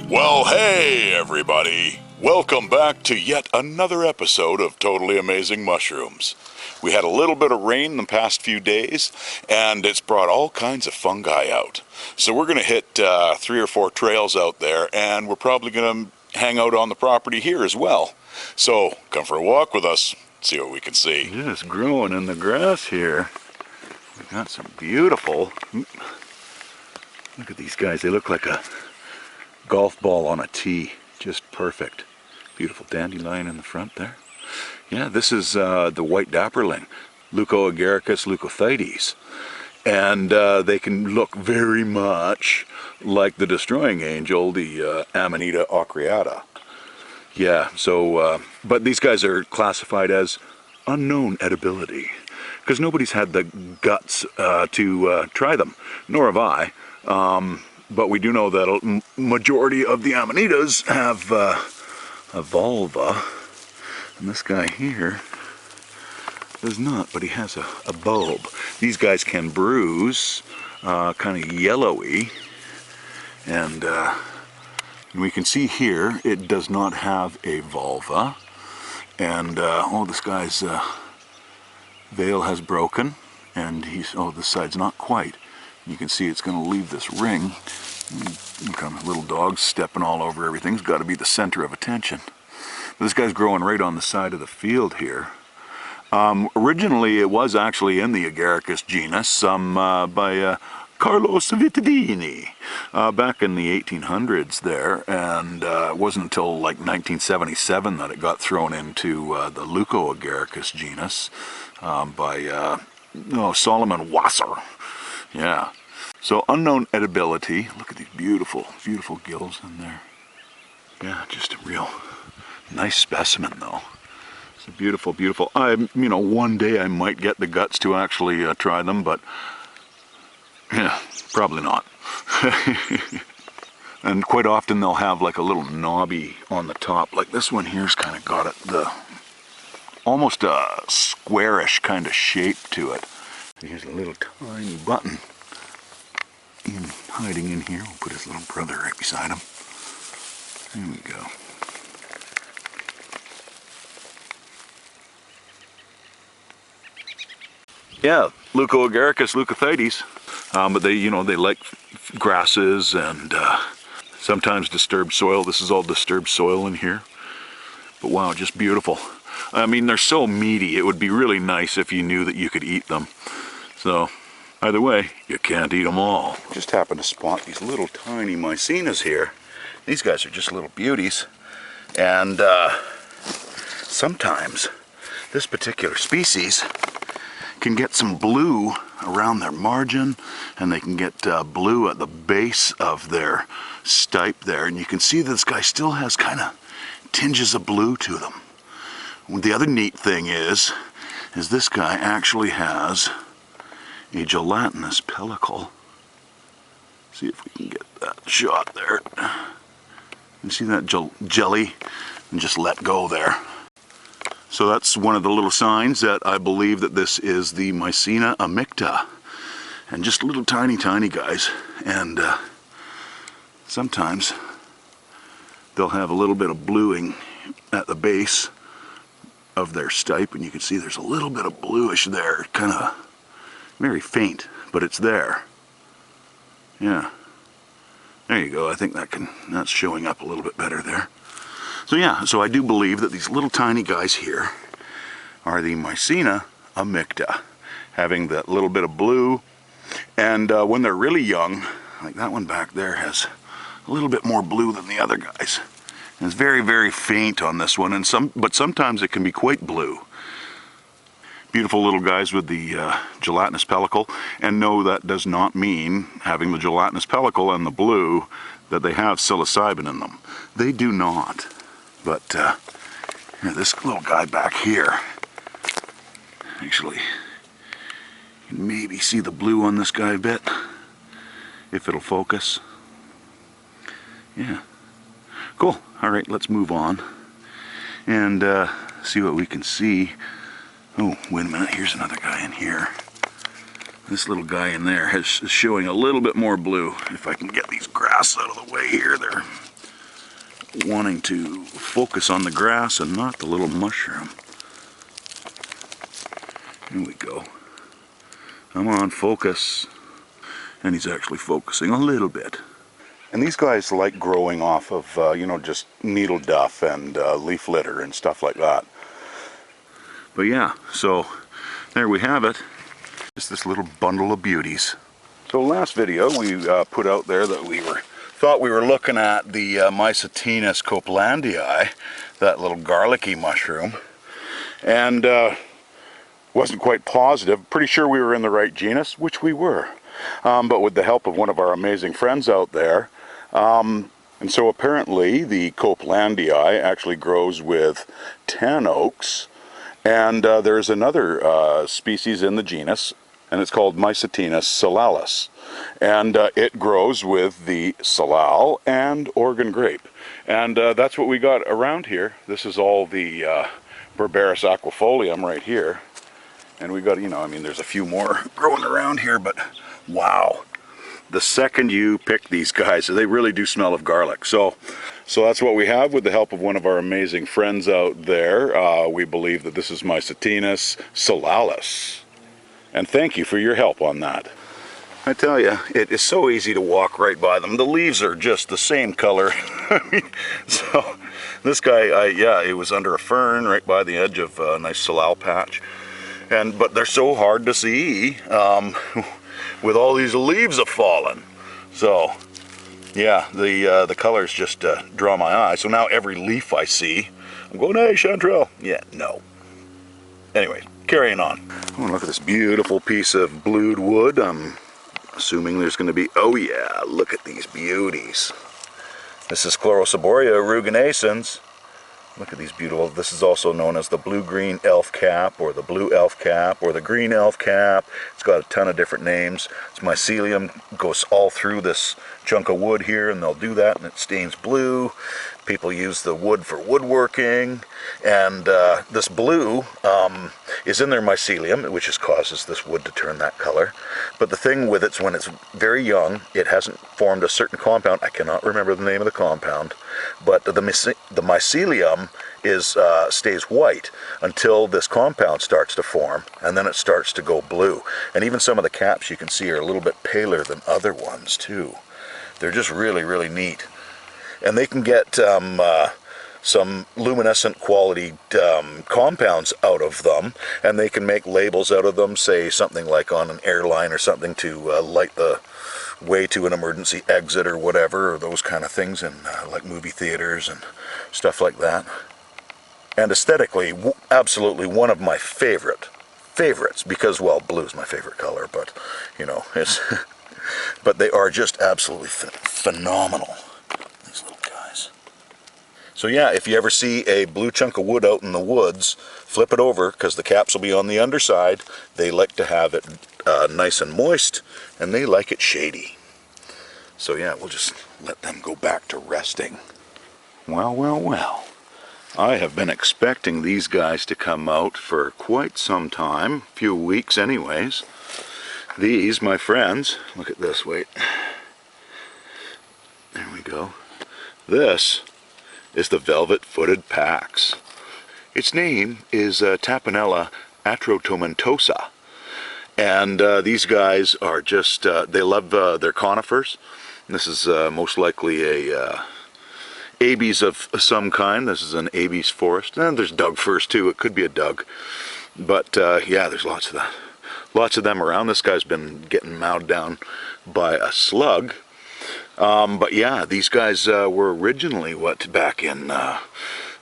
Well, hey everybody! Welcome back to yet another episode of Totally Amazing Mushrooms. We had a little bit of rain the past few days, and it's brought all kinds of fungi out. So we're going to hit 3 or 4 trails out there, and we're probably going to hang out on the property here as well. So come for a walk with us, see what we can see. Just growing in the grass here. We got some beautiful, look at these guys, they look like a golf ball on a tee, just perfect. Beautiful dandelion in the front there. Yeah, this is the white dapperling, Leucoagaricus leucophytes, and they can look very much like the destroying angel, the Amanita aureata. Yeah, so, but these guys are classified as unknown edibility, because nobody's had the guts to try them, nor have I. But we do know that a majority of the Amanitas have a vulva, and this guy here does not, but he has a bulb. These guys can bruise, kind of yellowy, and we can see here it does not have a vulva, and oh, this guy's veil has broken, and he's, oh, this side's not quite. You can see it's going to leave this ring. Kind of little dogs stepping all over everything's got to be the center of attention. This guy's growing right on the side of the field here. Originally, it was actually in the Agaricus genus, by Carlos Vittadini back in the 1800s there, and it wasn't until like 1977 that it got thrown into the Leucoagaricus genus by Solomon Wasser. Yeah. So unknown edibility. Look at these beautiful, beautiful gills in there. Yeah, just a real nice specimen though. It's a beautiful, beautiful. One day I might get the guts to actually try them, but yeah, probably not. And quite often they'll have like a little knobby on the top. Like this one here's kind of got almost a squarish kind of shape to it. Here's a little tiny button hiding in here. We'll put his little brother right beside him. There we go. Yeah, Leucoagaricus leucophytes. But they like grasses and sometimes disturbed soil. This is all disturbed soil in here. But wow, just beautiful. I mean, they're so meaty. It would be really nice if you knew that you could eat them. So, either way, you can't eat them all. Just happened to spot these little tiny mycenas here. These guys are just little beauties. And sometimes this particular species can get some blue around their margin, and they can get blue at the base of their stipe there. And you can see this guy still has kind of tinges of blue to them. The other neat thing is this guy actually has a gelatinous pellicle. See if we can get that shot there. You see that jelly? And just let go there. So that's one of the little signs that I believe that this is the Mycena amicta. And just little tiny, tiny guys. And sometimes they'll have a little bit of bluing at the base of their stipe, and you can see there's a little bit of bluish there, kind of very faint, but it's there. Yeah, there you go. I think that's showing up a little bit better there. So yeah, so I do believe that these little tiny guys here are the Mycena amicta, having that little bit of blue, and when they're really young, like that one back there has a little bit more blue than the other guys. And it's very, very faint on this one, but sometimes it can be quite blue. Beautiful little guys with the gelatinous pellicle, and no, that does not mean having the gelatinous pellicle and the blue that they have psilocybin in them. They do not. But here, this little guy back here, actually, you can maybe see the blue on this guy a bit, if it'll focus. Yeah. Cool. All right, let's move on and see what we can see. Oh, wait a minute. Here's another guy in here. This little guy in there is showing a little bit more blue. If I can get these grass out of the way here, they're wanting to focus on the grass and not the little mushroom. Here we go. Come on, focus. And he's actually focusing a little bit. And these guys like growing off of, you know, just needle duff and leaf litter and stuff like that. But yeah, so there we have it. Just this little bundle of beauties. So last video we put out there that we thought we were looking at the Mycetinus copelandii, that little garlicky mushroom, and wasn't quite positive. Pretty sure we were in the right genus, which we were. But with the help of one of our amazing friends out there, and so apparently the copelandii actually grows with tan oaks, and there's another species in the genus, and it's called Mycetinus salalis, and it grows with the salal and Oregon grape, and that's what we got around here. This is all the Berberis aquifolium right here, and we got, you know, I mean, there's a few more growing around here, but wow, the second you pick these guys, they really do smell of garlic. So that's what we have with the help of one of our amazing friends out there. We believe that this is Mycetinus salalis. And thank you for your help on that. I tell you, it is so easy to walk right by them. The leaves are just the same color. So this guy, yeah, it was under a fern right by the edge of a nice salal patch. But they're so hard to see. With all these leaves have fallen. So yeah, the colors just draw my eye. So now every leaf I see, I'm going, hey, Chanterelle. Yeah, no. Anyway, carrying on. Oh, look at this beautiful piece of blued wood. I'm assuming there's going to be, oh yeah, look at these beauties. This is Chlorosaboria aeruginoescens. Look at these beautiful, this is also known as the blue-green elf cap, or the blue elf cap, or the green elf cap. It's got a ton of different names. Its mycelium goes all through this chunk of wood here, and they'll do that, and it stains blue. People use the wood for woodworking, and this blue is in their mycelium, which causes this wood to turn that color. But the thing with it is when it's very young, it hasn't formed a certain compound. I cannot remember the name of the compound, but the mycelium stays white until this compound starts to form, and then it starts to go blue. And even some of the caps you can see are a little bit paler than other ones too. They're just really, really neat. And they can get some luminescent quality compounds out of them, and they can make labels out of them, say something like on an airline or something to light the way to an emergency exit or whatever, or those kind of things in like movie theaters and stuff like that. And aesthetically, absolutely one of my favorites, because, well, blue's my favorite color, but, you know, it's but they are just absolutely phenomenal. These little guys. So yeah, if you ever see a blue chunk of wood out in the woods, flip it over, because the caps will be on the underside. They like to have it nice and moist, and they like it shady. So yeah, we'll just let them go back to resting. Well, well, well. I have been expecting these guys to come out for quite some time, a few weeks anyways. These, my friends, look at this, wait. There we go. This is the velvet-footed pax. Its name is Tapenella atrotomentosa. And these guys are just, they love their conifers. This is most likely a Abies of some kind. This is an Abies forest. And there's Doug firs too. It could be a Doug. But yeah, there's lots of that. Lots of them around. This guy's been getting mowed down by a slug. But yeah, these guys were originally, back in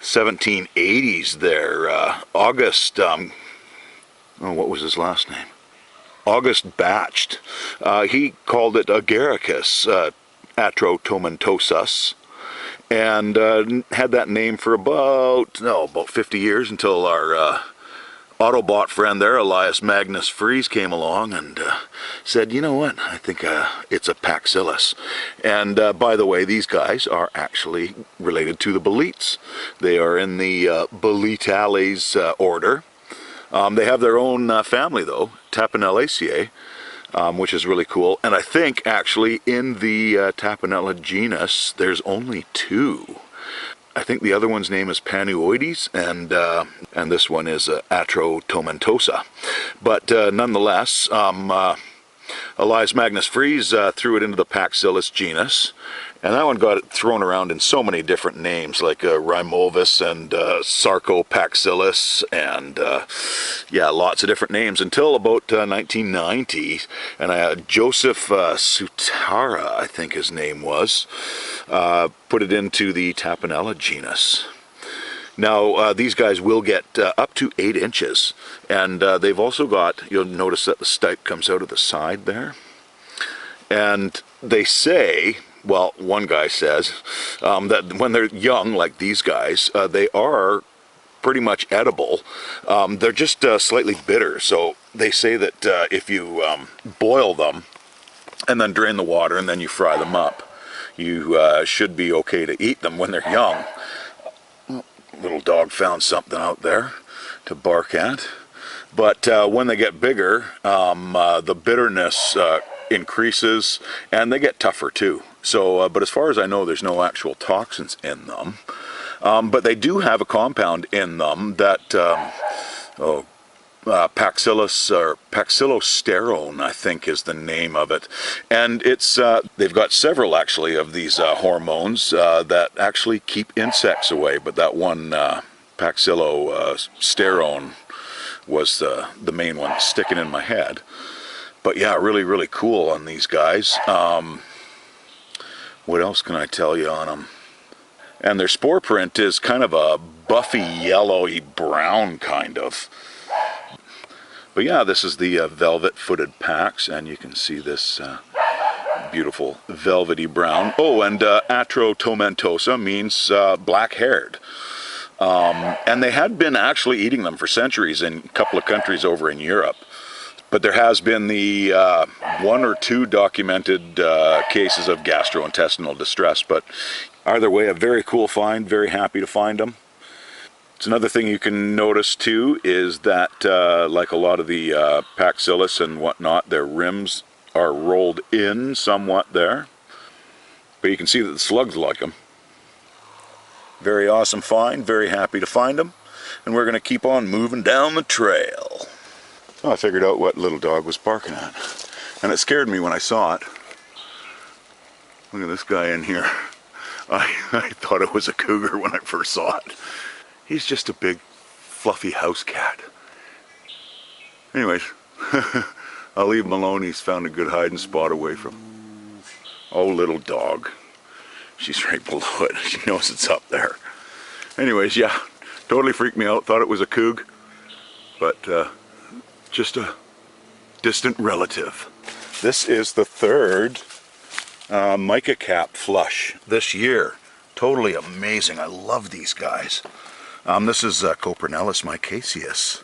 1780s there. August, oh, what was his last name? August Batched. He called it Agaricus atrotomentosas, and had that name for about 50 years until our Autobot friend there, Elias Magnus Fries, came along and said, you know what, I think it's a Paxillus. And by the way, these guys are actually related to the boletes. They are in the Boletales order. They have their own family though, Tapenellaceae, which is really cool. And I think actually in the Tapenella genus, there's only two. I think the other one's name is Panuoides, and this one is Atrotomentosa. But nonetheless, Elias Magnus Fries threw it into the Paxillus genus, and that one got thrown around in so many different names, like Rimovis and Sarcopaxillus, and yeah, lots of different names until about 1990. And Joseph Sutara, I think his name was, put it into the Tapanella genus. Now, these guys will get up to 8 inches, and they've also got, you'll notice that the stipe comes out of the side there. And they say, well, one guy says, that when they're young, like these guys, they are pretty much edible. They're just slightly bitter, so they say that if you boil them and then drain the water and then you fry them up, you should be okay to eat them when they're young. Little dog found something out there to bark at. But when they get bigger, the bitterness increases, and they get tougher too. So, but as far as I know, there's no actual toxins in them. But they do have a compound in them that Paxillosterone, I think, is the name of it, and it's they've got several actually of these hormones that actually keep insects away. But that one, Paxillosterone, was the main one sticking in my head. But yeah, really, really cool on these guys. What else can I tell you on them? And their spore print is kind of a buffy, yellowy brown kind of. But yeah, this is the velvet-footed Pax, and you can see this beautiful velvety brown. Oh, and Atrotomentosa means black-haired. And they had been actually eating them for centuries in a couple of countries over in Europe. But there has been the 1 or 2 documented cases of gastrointestinal distress. But either way, a very cool find, very happy to find them. It's another thing you can notice too is that like a lot of the Paxillus and whatnot, their rims are rolled in somewhat there. But you can see that the slugs like them. Very awesome find, very happy to find them. And we're going to keep on moving down the trail. So I figured out what little dog was barking at. And it scared me when I saw it. Look at this guy in here. I thought it was a cougar when I first saw it. He's just a big, fluffy house cat. Anyways, I'll leave him alone. He's found a good hiding spot away from. Oh, little dog. She's right below it. She knows it's up there. Anyways, yeah, totally freaked me out. Thought it was a coug, but just a distant relative. This is the 3rd Mica cap flush this year. Totally amazing. I love these guys. This is Coprinellus micaceus.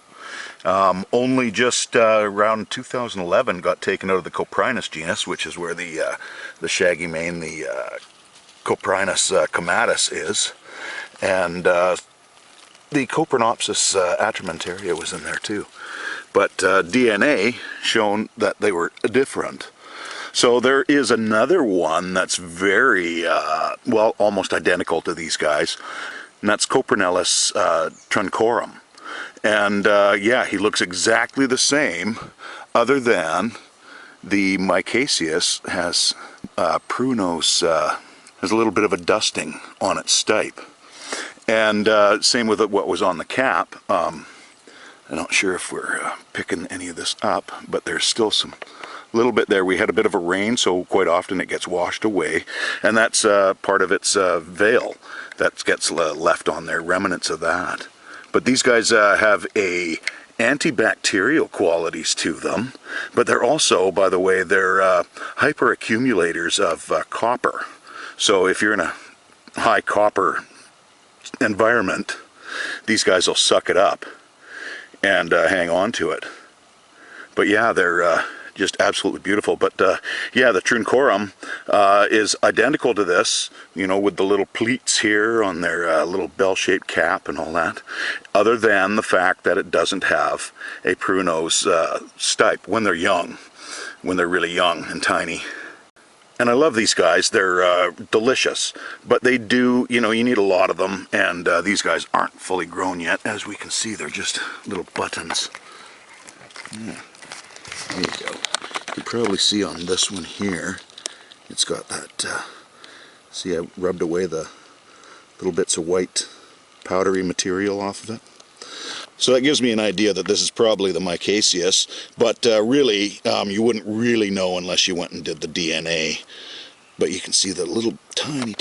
Only just around 2011 got taken out of the Coprinus genus, which is where the shaggy mane, the Coprinus comatus is. And the Coprinopsis atramentaria was in there too. But DNA shown that they were different. So there is another one that's very, well, almost identical to these guys. And that's Coprinellus truncorum. And yeah, he looks exactly the same, other than the micaceus has prunos, has a little bit of a dusting on its stipe. And same with what was on the cap. I'm not sure if we're picking any of this up, but there's still some little bit there. We had a bit of a rain, so quite often it gets washed away. And that's part of its veil that gets left on there, remnants of that. But these guys have a antibacterial qualities to them, but they're also, by the way, they're hyperaccumulators of copper. So if you're in a high copper environment, these guys will suck it up and hang on to it. But yeah, they're just absolutely beautiful. But yeah, the truncorum is identical to this, you know, with the little pleats here on their little bell-shaped cap and all that, other than the fact that it doesn't have a prunos stipe when they're young, when they're really young and tiny. And I love these guys. They're delicious, but they do, you know, you need a lot of them, and these guys aren't fully grown yet. As we can see, they're just little buttons. Yeah. There you go. You can probably see on this one here, it's got that, see, I rubbed away the little bits of white powdery material off of it. So that gives me an idea that this is probably the micaceous, but really, you wouldn't really know unless you went and did the DNA. But you can see the little tiny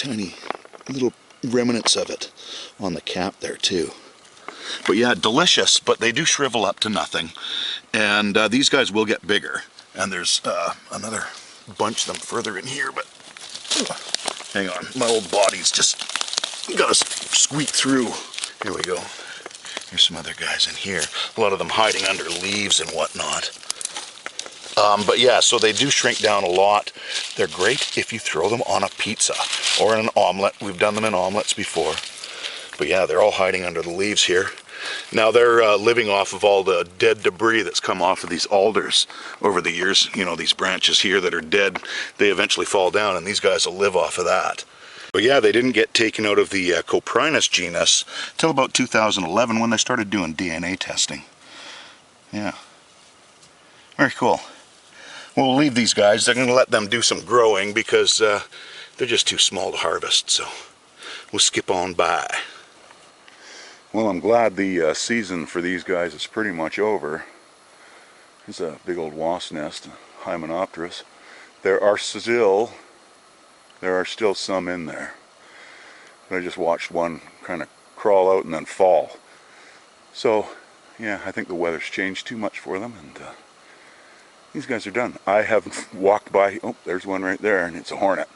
little remnants of it on the cap there too. But yeah, delicious, but they do shrivel up to nothing. And these guys will get bigger. And there's another bunch of them further in here, but hang on, my old body's just gotta squeak through. Here we go. Here's some other guys in here. A lot of them hiding under leaves and whatnot. But yeah, so they do shrink down a lot. They're great if you throw them on a pizza or in an omelet. We've done them in omelets before. But yeah, they're all hiding under the leaves here. Now they're living off of all the dead debris that's come off of these alders over the years. You know, these branches here that are dead, they eventually fall down, and these guys will live off of that. But yeah, they didn't get taken out of the Coprinus genus till about 2011 when they started doing DNA testing. Yeah. Very cool. We'll leave these guys. They're going to let them do some growing because they're just too small to harvest, so we'll skip on by. Well, I'm glad the season for these guys is pretty much over. There's a big old wasp nest, Hymenopterus. There are still some in there. But I just watched one kind of crawl out and then fall. So, yeah, I think the weather's changed too much for them, and these guys are done. I have walked by, oh, there's one right there, and it's a hornet.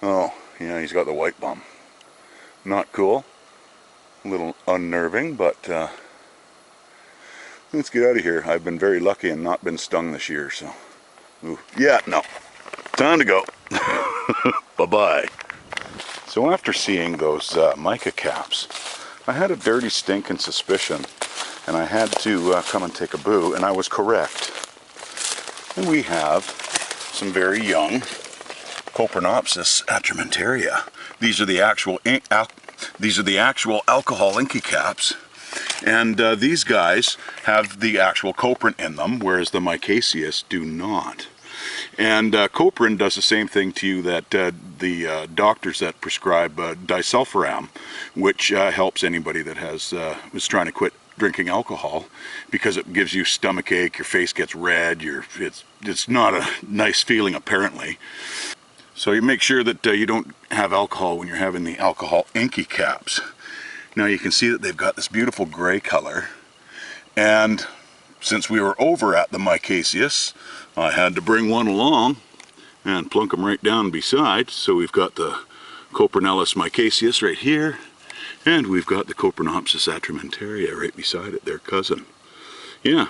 Oh, yeah, he's got the white bum. Not cool. A little unnerving, but let's get out of here. I've been very lucky and not been stung this year, so. Ooh, yeah, no. Time to go. Bye-bye. So after seeing those mica caps, I had a dirty stinking suspicion, and I had to come and take a boo, and I was correct. And we have some very young Coprinopsis atramentaria. These are the actual alcohol Inky caps, and these guys have the actual coprin in them, whereas the micaceous do not. And coprin does the same thing to you that the doctors that prescribe disulfiram, which helps anybody that is trying to quit drinking alcohol, because it gives you stomach ache, your face gets red, it's not a nice feeling apparently. So you make sure that you don't have alcohol when you're having the alcohol Inky caps. Now you can see that they've got this beautiful gray color, and since we were over at the micaceous, I had to bring one along and plunk them right down beside. So we've got the Coprinellus micaceous right here, and we've got the Coprinopsis atramentaria right beside it, their cousin. Yeah,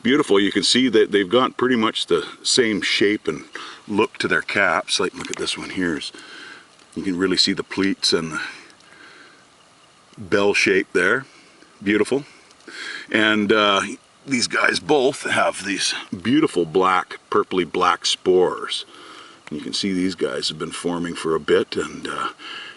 beautiful. You can see that they've got pretty much the same shape and look to their caps. Like, look at this one here. You can really see the pleats and the bell shape there. Beautiful. And these guys both have these beautiful black, purpley black spores. And you can see these guys have been forming for a bit and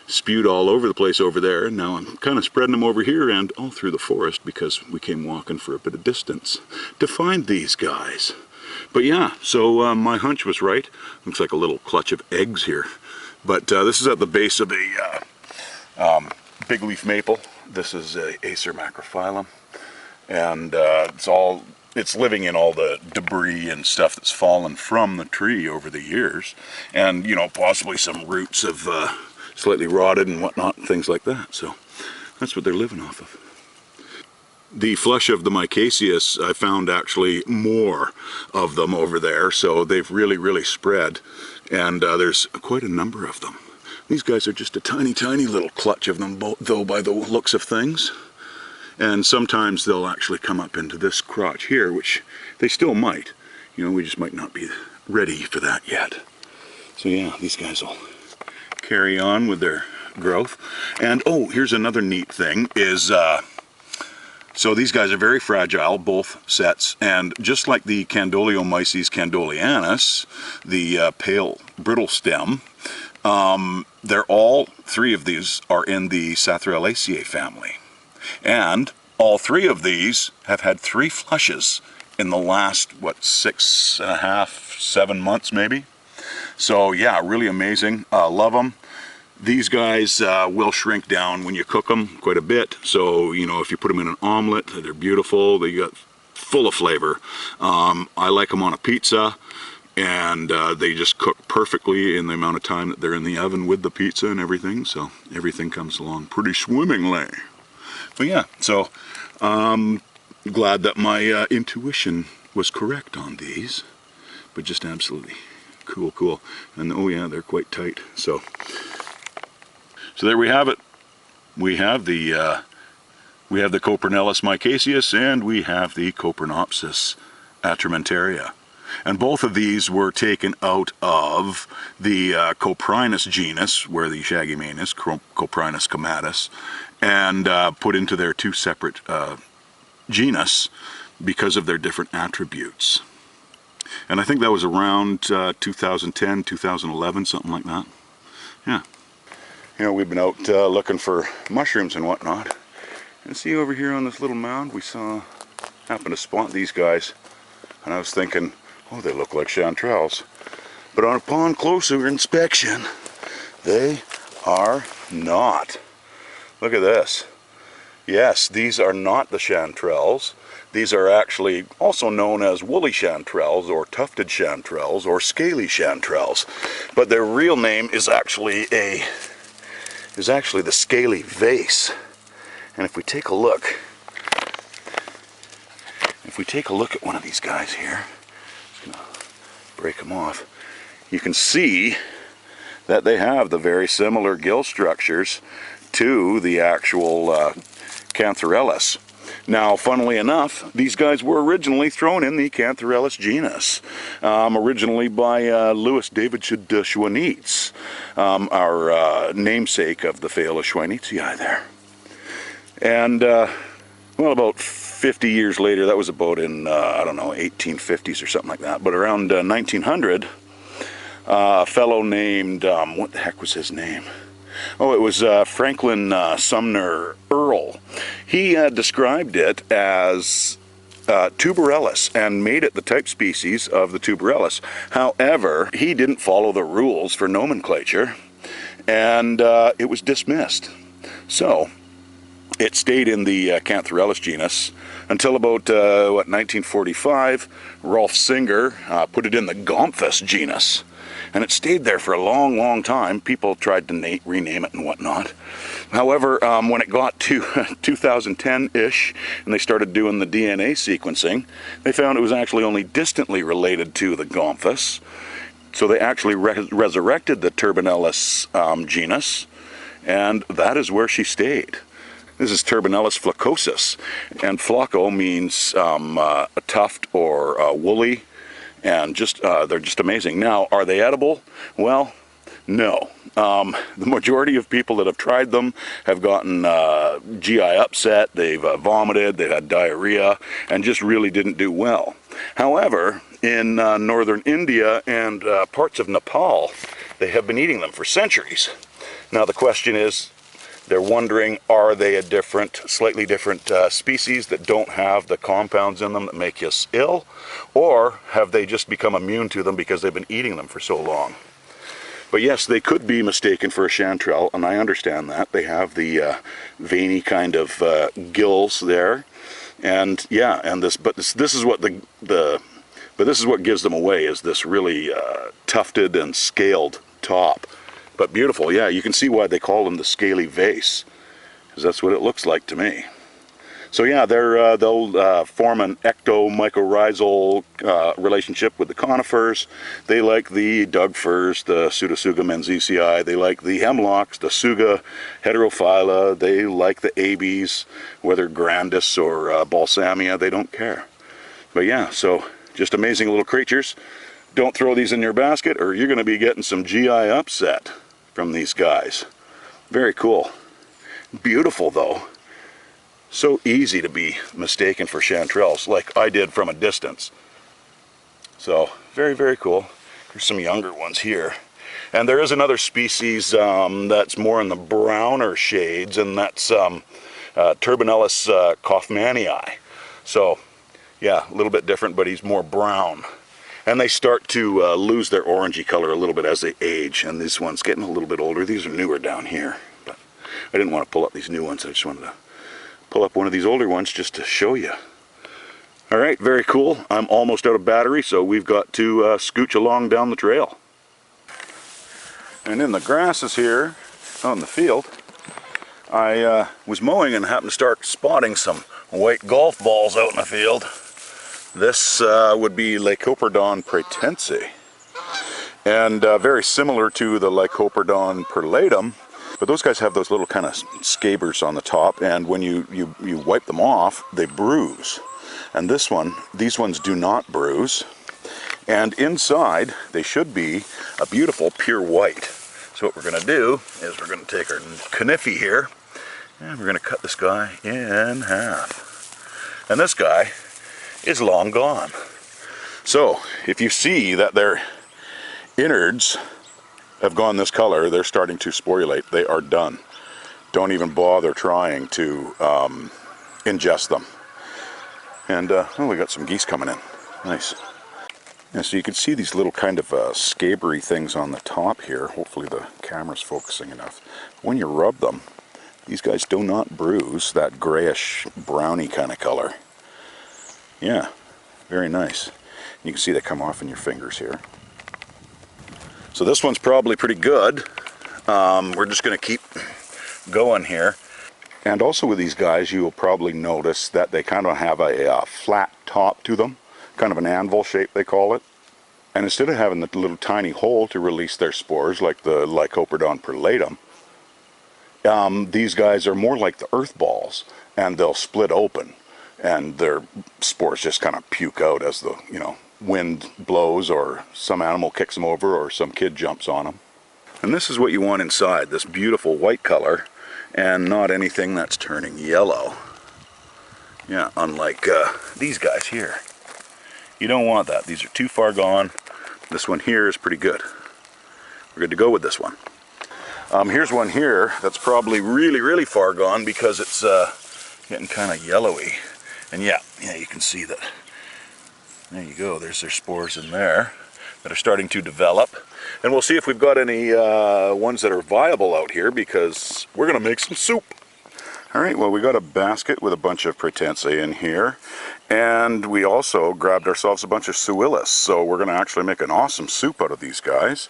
spewed all over the place over there. And now I'm kind of spreading them over here and all through the forest because we came walking for a bit of distance to find these guys. But yeah, so my hunch was right. Looks like a little clutch of eggs here. But this is at the base of a big leaf maple. This is a Acer macrophyllum. And it's living in all the debris and stuff that's fallen from the tree over the years, and you know, possibly some roots have slightly rotted and whatnot, things like that. So that's what they're living off of. The flesh of the micaceous, I found actually more of them over there, so they've really spread, and there's quite a number of them. These guys are just a tiny little clutch of them, though, by the looks of things. And sometimes they'll actually come up into this crotch here, which they still might. You know, we just might not be ready for that yet. So yeah, these guys will carry on with their growth. And oh, here's another neat thing is So these guys are very fragile, both sets, and just like the Candoleomyces candoleanus, the pale brittle stem, they're all three of these are in the Sathralaceae family. And all three of these have had 3 flushes in the last, what, 6.5, 7 months maybe? So yeah, really amazing. Love them. These guys will shrink down when you cook them quite a bit. So, you know, if you put them in an omelet, they're beautiful. They got full of flavor. I like them on a pizza, and they just cook perfectly in the amount of time that they're in the oven with the pizza and everything. So everything comes along pretty swimmingly. But yeah, so glad that my intuition was correct on these. But just absolutely cool. And oh yeah, they're quite tight. So there we have it. We have the Copernellus micaceus, and we have the Copernopsis atramentaria. And both of these were taken out of the Coprinus genus, where the shaggy mane is, Coprinus comatus, and put into their 2 separate genus because of their different attributes. And I think that was around 2010, 2011, something like that. Yeah. You know, we've been out looking for mushrooms and whatnot. And see over here on this little mound, we happened to spot these guys. And I was thinking, oh, they look like chanterelles. But upon closer inspection, they are not. Look at this. Yes, these are not the chanterelles. These are actually also known as woolly chanterelles, or tufted chanterelles, or scaly chanterelles. But their real name is actually the Scaly vase. And if we take a look at one of these guys here, I'm just gonna break them off, you can see that they have the very similar gill structures to the actual Cantharellus. Now, funnily enough, these guys were originally thrown in the Cantharellus genus, originally by Louis David Schwanitz, our namesake of the Phaeolus schweinitzii there. And, well, about 50 years later, that was about in, I don't know, 1850s or something like that, but around 1900, a fellow named, what the heck was his name? Oh, it was Franklin Sumner Earl. He described it as tuberellus and made it the type species of the tuberellus. However, he didn't follow the rules for nomenclature, and it was dismissed. So it stayed in the Cantharellus genus until about, 1945, Rolf Singer put it in the Gomphus genus. And it stayed there for a long time. People tried to rename it and whatnot. However, when it got to 2010-ish, and they started doing the DNA sequencing, they found it was actually only distantly related to the Gomphus. So they actually resurrected the Turbinellus genus, and that is where she stayed. This is Turbinellus flaccosus, and flacco means a tuft or woolly. And just they're just amazing. Now, are they edible? Well, no. The majority of people that have tried them have gotten GI upset, they've vomited, they've had diarrhea, and just really didn't do well. However, in northern India and parts of Nepal, they have been eating them for centuries. Now the question is, they're wondering, are they a slightly different species that don't have the compounds in them that make us ill? Or have they just become immune to them because they've been eating them for so long? But yes, they could be mistaken for a chanterelle, and I understand that. They have the veiny kind of gills there. And yeah, and this is what this is what gives them away, is this really tufted and scaled top. But beautiful, yeah, you can see why they call them the Scaly vase, because that's what it looks like to me. So yeah, they'll form an ectomycorrhizal relationship with the conifers. They like the Doug firs, the Pseudotsuga menziesii. They like the hemlocks, the Tsuga heterophylla. They like the abies, whether grandis or balsamia, they don't care. But yeah, so just amazing little creatures. Don't throw these in your basket, or you're going to be getting some GI upset from these guys. Very cool. Beautiful though. So easy to be mistaken for chanterelles, like I did from a distance. So, very, very cool. Here's some younger ones here. And there is another species that's more in the browner shades, and that's Turbinellus kaufmannii. So, yeah, a little bit different, but he's more brown. And they start to lose their orangey color a little bit as they age, and this one's getting a little bit older. These are newer down here, but I didn't want to pull up these new ones. I just wanted to pull up one of these older ones just to show you. All right, very cool. I'm almost out of battery, so we've got to scooch along down the trail. And in the grasses here, out in the field, I was mowing and happened to start spotting some white golf balls out in the field. This would be Lycoperdon pratense, and very similar to the Lycoperdon perlatum, but those guys have those little kind of scabers on the top, and when you wipe them off, they bruise. And these ones do not bruise, and inside they should be a beautiful pure white. So what we're going to do is we're going to take our kniffy here, and we're going to cut this guy in half. And this guy is long gone. So if you see that their innards have gone this color, they're starting to sporulate. They are done. Don't even bother trying to ingest them. And oh, we got some geese coming in. Nice. And so you can see these little kind of scabery things on the top here. Hopefully the camera's focusing enough. When you rub them, these guys do not bruise, that grayish browny kind of color. Yeah, very nice. You can see they come off in your fingers here. So this one's probably pretty good. We're just going to keep going here. And also with these guys, you will probably notice that they kind of have a flat top to them, kind of an anvil shape they call it. And instead of having the little tiny hole to release their spores like the Lycoperdon perlatum, these guys are more like the earth balls, and they'll split open. And their spores just kind of puke out as the wind blows, or some animal kicks them over, or some kid jumps on them. And this is what you want inside, this beautiful white color, and not anything that's turning yellow. Yeah, unlike these guys here. You don't want that. These are too far gone. This one here is pretty good. We're good to go with this one. Here's one here that's probably really, really far gone because it's getting kind of yellowy. And yeah, you can see that. There you go, there's their spores in there that are starting to develop. And we'll see if we've got any ones that are viable out here, because we're going to make some soup. Alright, well, we got a basket with a bunch of pratense in here. And we also grabbed ourselves a bunch of suillipuff. So we're going to actually make an awesome soup out of these guys.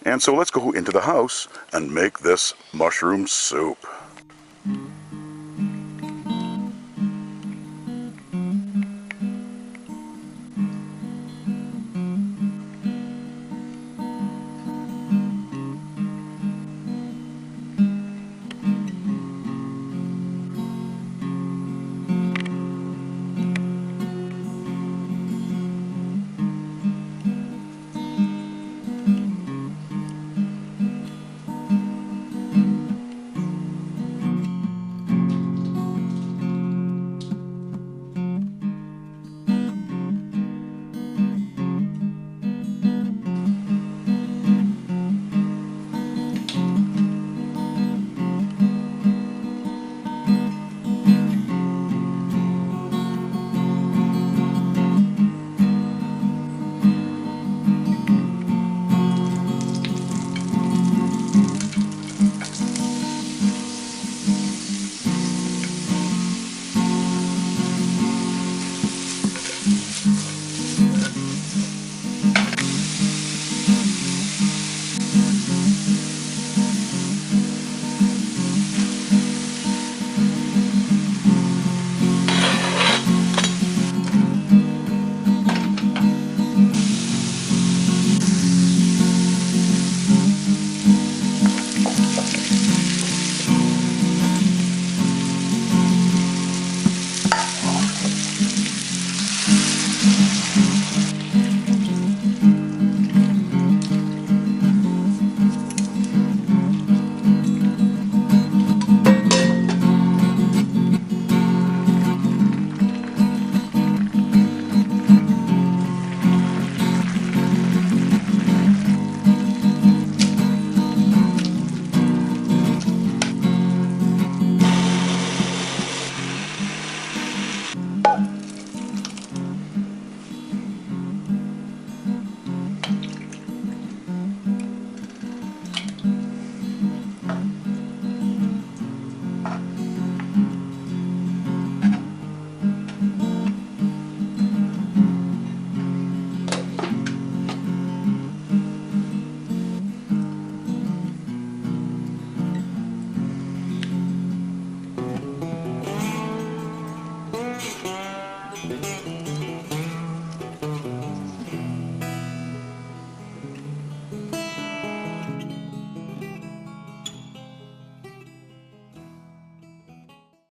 And so let's go into the house and make this mushroom soup.